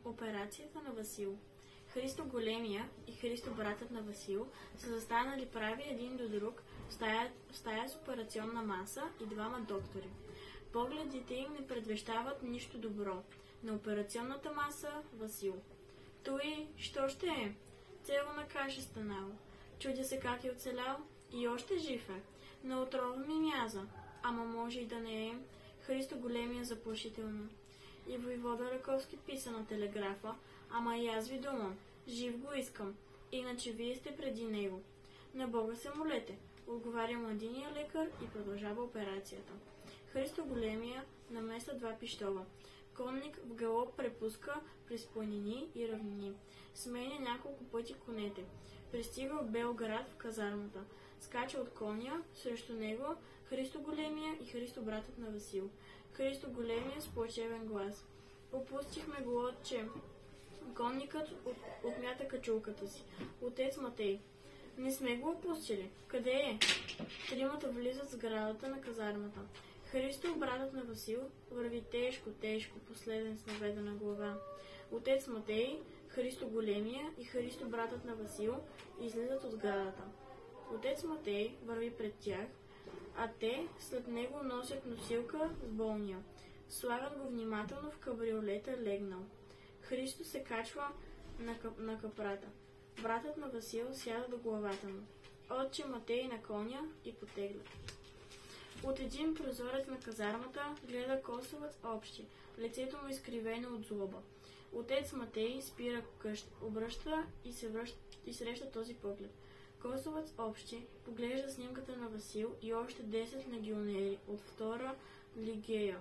Операцията на Васил. Христо Големия и Христо братът на Васил са застанали прави един до друг в стая с операционна маса и двама доктори. Погледите им не предвещават нищо добро. На операционната маса Васил. Той, що ще е? Цело на каша станало. Чудя се как е оцелял и още жив е. На отрова ми мяза. Ама може и да не е. Христо Големия заплашително. И войвода Раковски писа на телеграфа, ама и аз ви думам, жив го искам, иначе вие сте преди него. На Бога се молете, отговаря младиния лекар и продължава операцията. Христо Големия намества два пищола. Конник в галоп препуска през планини и равнини. Сменя няколко пъти конете. Пристига от Белград в казармата. Скача от коня, срещу него Христо Големия и Христо братът на Васил. Христо Големия с плачевен глас. Опустихме го, отче. Конникът отмята качулката си. Отец Матей. Не сме го опустили. Къде е? Тримата влизат в сградата на казармата. Христо, братът на Васил, върви тежко, последен с наведена глава. Отец Матей, Христо Големия и Христо, братът на Васил, излизат от сградата. Отец Матей върви пред тях, а те след него носят носилка с болния. Слагат го внимателно в кабриолета легнал. Христо се качва на капрата. Братът на Васил сяда до главата му. Отче Матей на коня и потеглят. От един прозорец на казармата гледа косовец общи, лицето му изкривено от злоба. Отец Матей спира къщ, обръща и среща този поглед. Косовец общи поглежда снимката на Васил и още 10 легионери от втора лигея,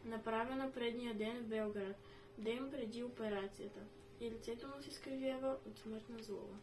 направена предния ден в Белград, ден преди операцията, и лицето му се изкривява от смъртна злоба.